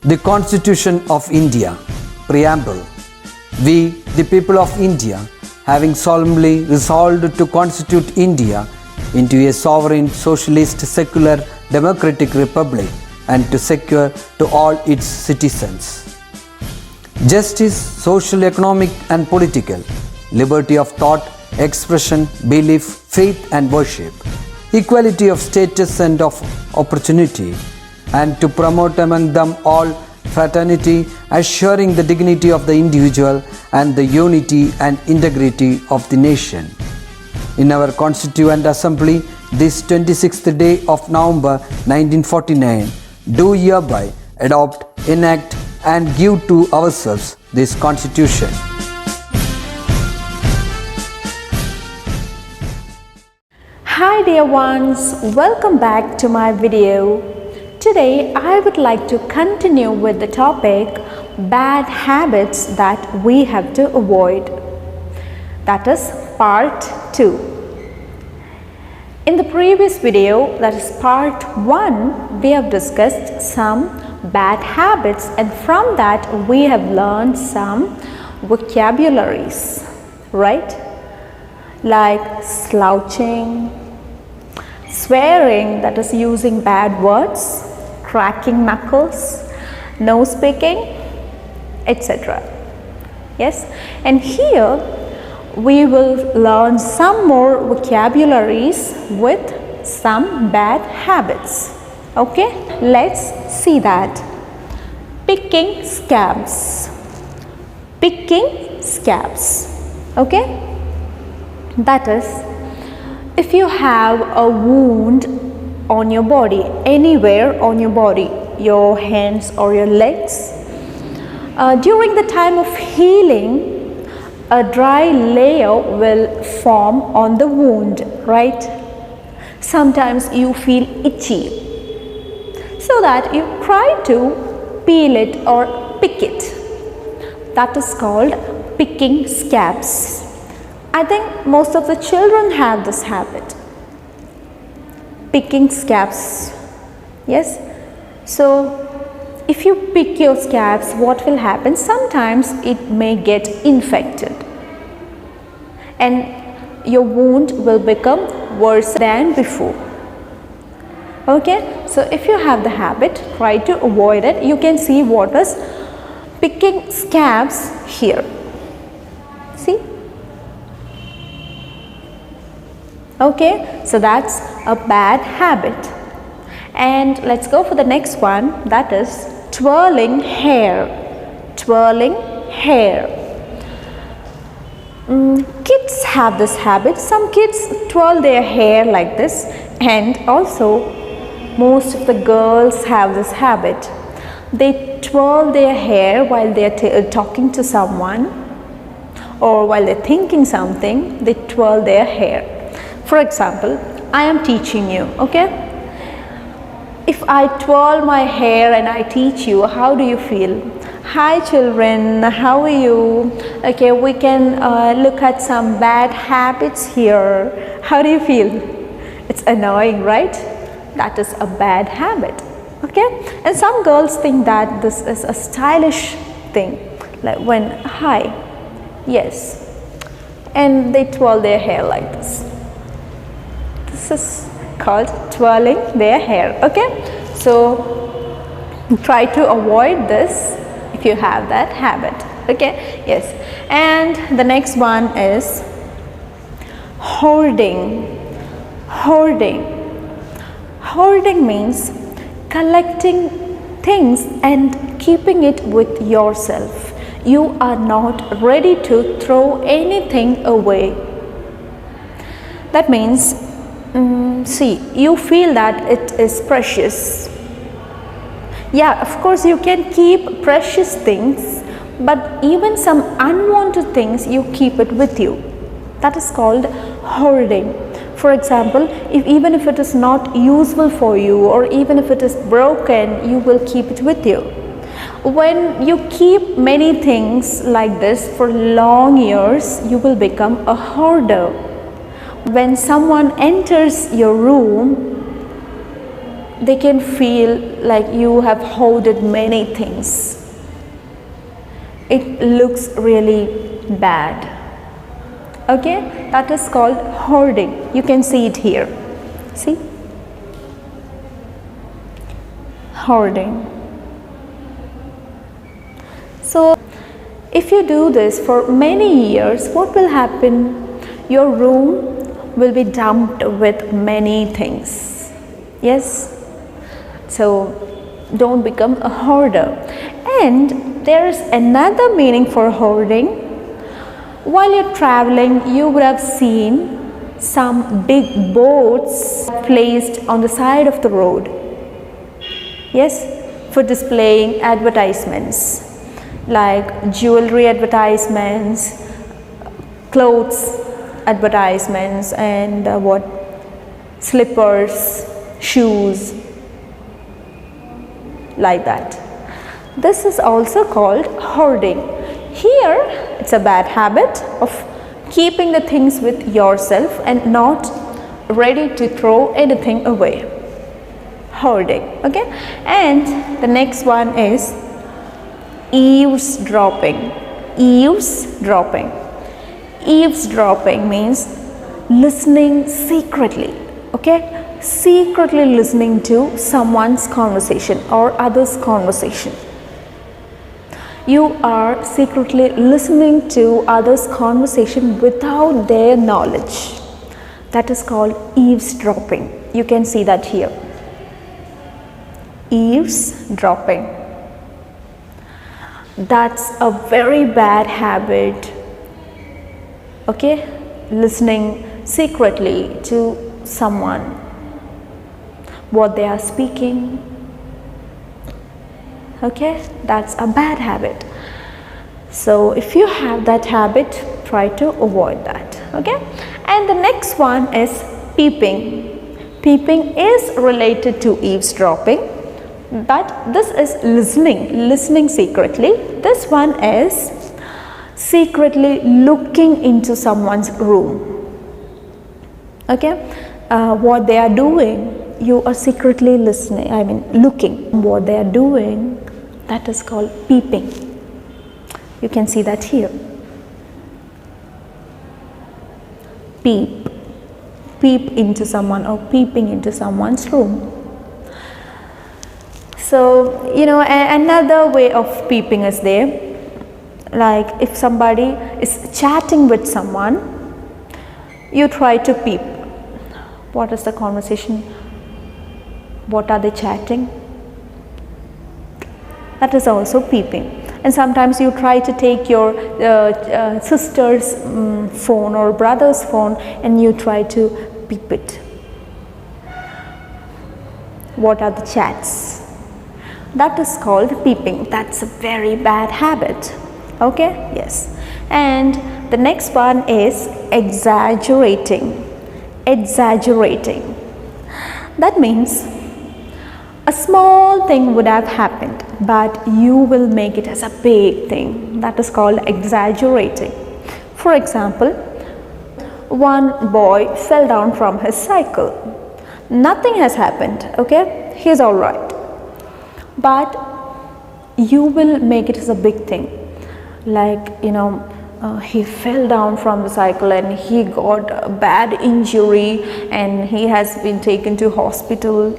The Constitution of India, Preamble. We, the people of India, having solemnly resolved to constitute India into a sovereign, socialist, secular, democratic republic and to secure to all its citizens justice, social, economic and political, liberty of thought, expression, belief, faith and worship, equality of status and of opportunity, and to promote among them all fraternity, assuring the dignity of the individual and the unity and integrity of the nation. In our Constituent Assembly, this 26th day of November 1949, do hereby adopt, enact and give to ourselves this Constitution. Hi dear ones, welcome back to my video. Today I would like to continue with the topic bad habits that we have to avoid. That is part 2. In the previous video, that is part 1, we have discussed some bad habits and from that we have learned some vocabularies, right? Like slouching, swearing, that is using bad words, cracking knuckles, nose picking, etc. Yes, and here we will learn some more vocabularies with some bad habits. Okay, let's see that. Picking scabs. Picking scabs. Okay, that is, if you have a wound on your body, anywhere on your body, your hands or your legs, during the time of healing, a dry layer will form on the wound, right? Sometimes you feel itchy, so that you try to peel it or pick it. That is called picking scabs. I think most of the children have this habit, picking scabs. Yes, so if you pick your scabs, what will happen? Sometimes it may get infected and your wound will become worse than before. Okay, so if you have the habit, try to avoid it. You can see what is picking scabs here. See? Okay, so that's a bad habit. And let's go for the next one, that is twirling hair. Twirling hair. Kids have this habit. Some kids twirl their hair like this, and also most of the girls have this habit. They twirl their hair while they are talking to someone or while they're thinking something. They twirl their hair. For example, I am teaching you, okay? If I twirl my hair and I teach you, how do you feel? Hi children, how are you? Okay, we can look at some bad habits here. How do you feel? It's annoying, right? That is a bad habit, okay? And some girls think that this is a stylish thing, like when, hi, yes, and they twirl their hair like this. This is called twirling their hair. Okay, so try to avoid this if you have that habit. Okay, yes. And the next one is hoarding. Hoarding. Hoarding means collecting things and keeping it with yourself. You are not ready to throw anything away. That means see, you feel that it is precious. Yeah, of course you can keep precious things, but even some unwanted things you keep it with you. That is called hoarding. For example, even if it is not useful for you or even if it is broken, you will keep it with you. When you keep many things like this for long years, you will become a hoarder. When someone enters your room, they can feel like you have hoarded many things. It looks really bad. Okay, that is called hoarding. You can see it here. See? Hoarding. So, if you do this for many years, what will happen? Your room will be dumped with many things. Yes? So, don't become a hoarder. And there is another meaning for hoarding. While you're traveling, you would have seen some big boards placed on the side of the road. Yes, for displaying advertisements like jewelry advertisements, clothes advertisements, and slippers, shoes, like that. This is also called hoarding. Here, it's a bad habit of keeping the things with yourself and not ready to throw anything away. Hoarding. Okay, and the next one is eavesdropping. Eavesdropping. Eavesdropping means listening secretly. Okay, secretly listening to someone's conversation or others' conversation. You are secretly listening to others' conversation without their knowledge. That is called eavesdropping. You can see that here. Eavesdropping. That's a very bad habit. Okay, listening secretly to someone, what they are speaking. Okay, that's a bad habit. So if you have that habit, try to avoid that. Okay, and the next one is peeping. Peeping is related to eavesdropping, but this is listening secretly. This one is secretly looking into someone's room. Okay, what they are doing, you are secretly looking what they are doing. That is called peeping. You can see that here. Peep. Peep into someone or peeping into someone's room. So, another way of peeping is there. Like if somebody is chatting with someone, you try to peep. What is the conversation? What are they chatting? That is also peeping. And sometimes you try to take your sister's phone or brother's phone and you try to peep it. What are the chats? That is called peeping. That's a very bad habit. Okay, yes. And the next one is exaggerating. Exaggerating. That means a small thing would have happened, but you will make it as a big thing. That is called exaggerating. For example, one boy fell down from his cycle. Nothing has happened, okay? He's all right. But you will make it as a big thing. Like, he fell down from the cycle and he got a bad injury and he has been taken to hospital.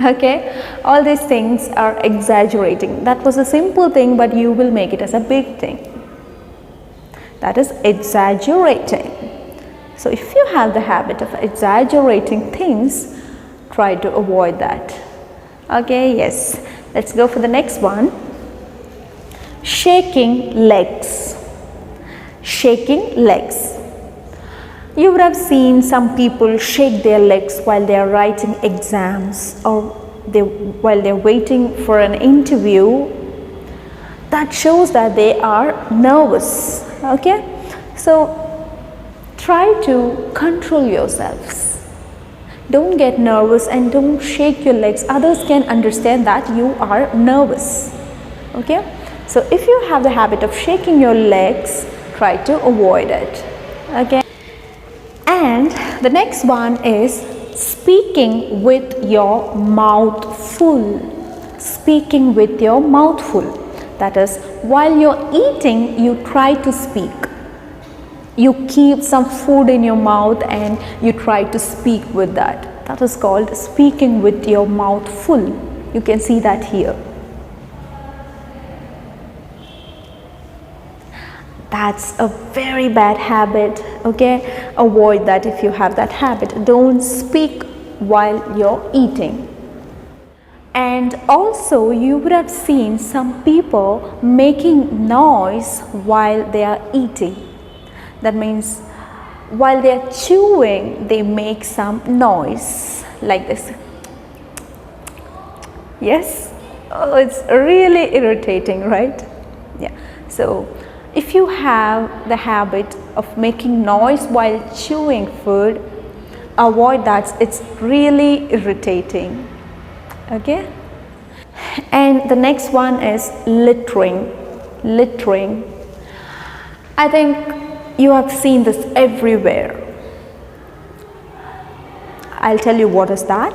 Okay, all these things are exaggerating. That was a simple thing, but you will make it as a big thing. That is exaggerating. So if you have the habit of exaggerating things, try to avoid that. Okay, yes. Let's go for the next one. Shaking legs. Shaking legs. You would have seen some people shake their legs while they are writing exams or while they are waiting for an interview. That shows that they are nervous. Okay, so try to control yourselves. Don't get nervous and don't shake your legs. Others can understand that you are nervous. Okay, so if you have the habit of shaking your legs, try to avoid it. Okay. And the next one is speaking with your mouth full. Speaking with your mouth full. That is, while you're eating, you try to speak. You keep some food in your mouth and you try to speak with that. That is called speaking with your mouth full. You can see that here. That's a very bad habit, okay? Avoid that if you have that habit. Don't speak while you're eating. And also, you would have seen some people making noise while they are eating. That means while they are chewing, they make some noise like this. Yes? Oh, it's really irritating, right? Yeah. So, if you have the habit of making noise while chewing food, avoid that. It's really irritating. Okay? And the next one is littering. Littering. I think you have seen this everywhere. I'll tell you what is that.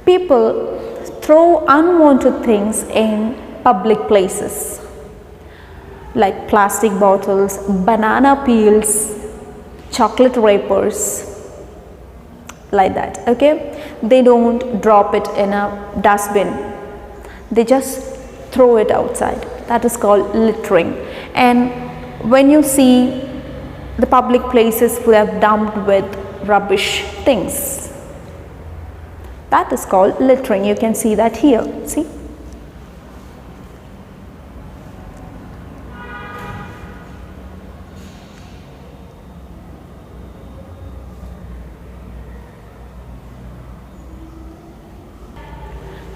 People throw unwanted things in public places, like plastic bottles, banana peels, chocolate wrappers, like that, okay? They don't drop it in a dustbin. They just throw it outside. That is called littering. And when you see the public places who have dumped with rubbish things, that is called littering. You can see that here. See?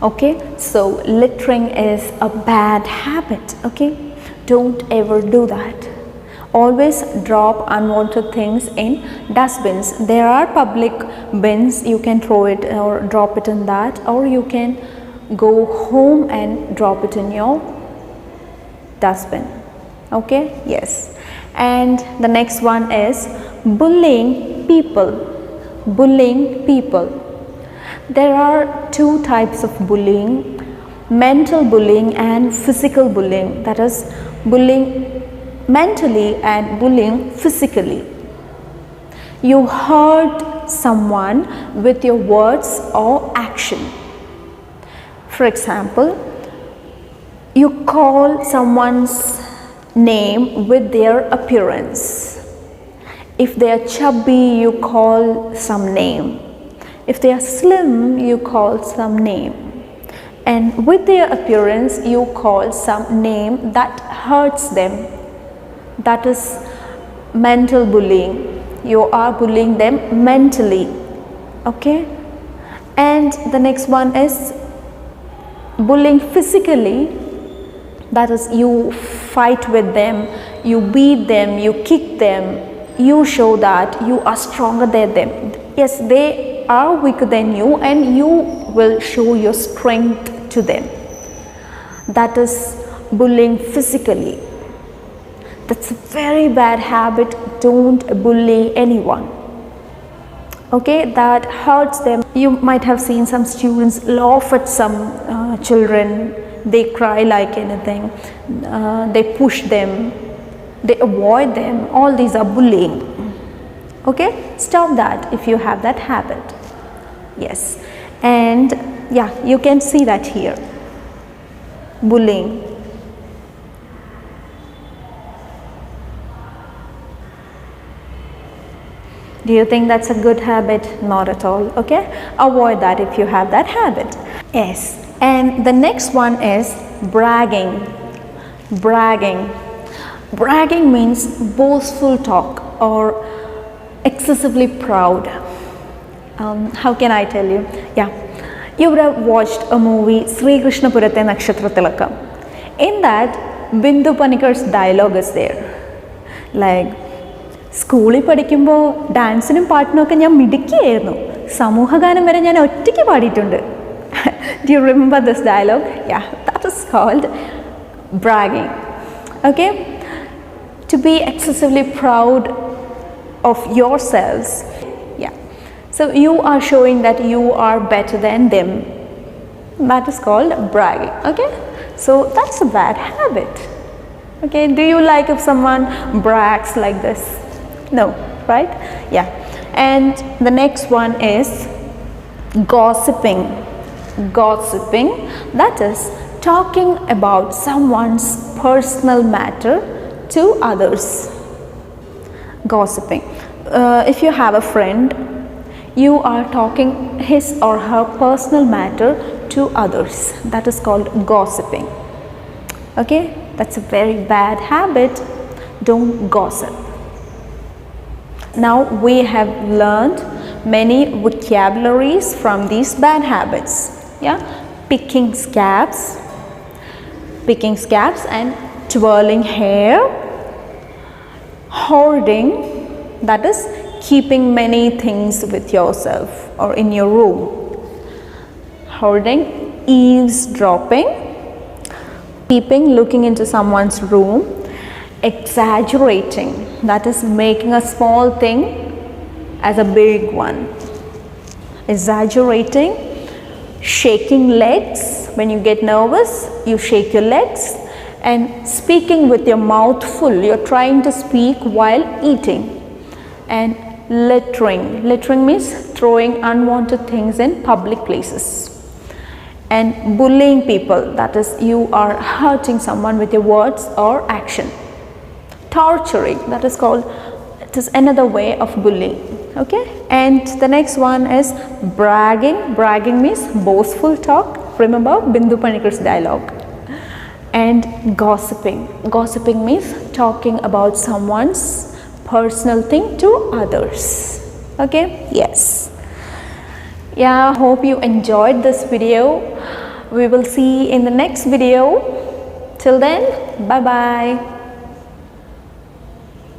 Okay, so littering is a bad habit. Okay, don't ever do that. Always drop unwanted things in dustbins. There are public bins, you can throw it or drop it in that, or you can go home and drop it in your dustbin. Okay, yes. And the next one is bullying people. Bullying people. There are two types of bullying: mental bullying and physical bullying. That is, bullying mentally and bullying physically. You hurt someone with your words or action. For example, you call someone's name with their appearance. If they are chubby, you call some name. If they are slim, you call some name. And with their appearance, you call some name that hurts them. That is mental bullying. You are bullying them mentally. Okay? And the next one is bullying physically. That is, you fight with them, you beat them, you kick them, you show that you are stronger than them. Yes, they are weaker than you and you will show your strength to them. That is bullying physically. That's a very bad habit. Don't bully anyone. Okay, that hurts them. You might have seen some students laugh at some children. They cry like anything. They push them. They avoid them. All these are bullying. Okay, stop that if you have that habit. Yes, and yeah, you can see that here. Bullying. Do you think that's a good habit? Not at all. Okay, avoid that if you have that habit. Yes, and the next one is bragging. Bragging. Bragging means boastful talk or excessively proud. How can I tell you? Yeah, you would have watched a movie, Sri Krishna Purate Nakshatra Tilakam. In that, Bindu Panikar's dialogue is there. Like, സ്കൂളിൽ പഠിക്കുമ്പോൾ ഡാൻസിനും പാട്ടിനൊക്കെ ഞാൻ മിടുക്കിയായിരുന്നു. സമൂഹഗാനം വരെ ഞാൻ ഒറ്റയ്ക്ക് പാടിയിട്ടുണ്ട്. Do you remember this dialogue? Yeah, that is called bragging. Okay? To be excessively proud of yourselves. Yeah. So you are showing that you are better than them. That is called bragging. Okay, so that's a bad habit. Okay, do you like if someone brags like this? No, right? Yeah. And the next one is gossiping. Gossiping, that is talking about someone's personal matter to others. Gossiping. If you have a friend, you are talking his or her personal matter to others. That is called gossiping. Okay, that's a very bad habit. Don't gossip. Now we have learned many vocabularies from these bad habits. Yeah, picking scabs and twirling hair, hoarding, that is keeping many things with yourself or in your room. Hoarding, eavesdropping, peeping, looking into someone's room, exaggerating, that is making a small thing as a big one. Exaggerating, shaking legs, when you get nervous, you shake your legs, and speaking with your mouth full, you're trying to speak while eating. And littering, littering means throwing unwanted things in public places. And bullying people, that is you are hurting someone with your words or action. Torturing, that is called, it is another way of bullying. Okay, and the next one is bragging. Bragging means boastful talk. Remember Bindu Panikar's dialogue. And gossiping. Gossiping means talking about someone's personal thing to others. Okay, yes. Yeah, I hope you enjoyed this video. We will see in the next video. Till then, bye bye.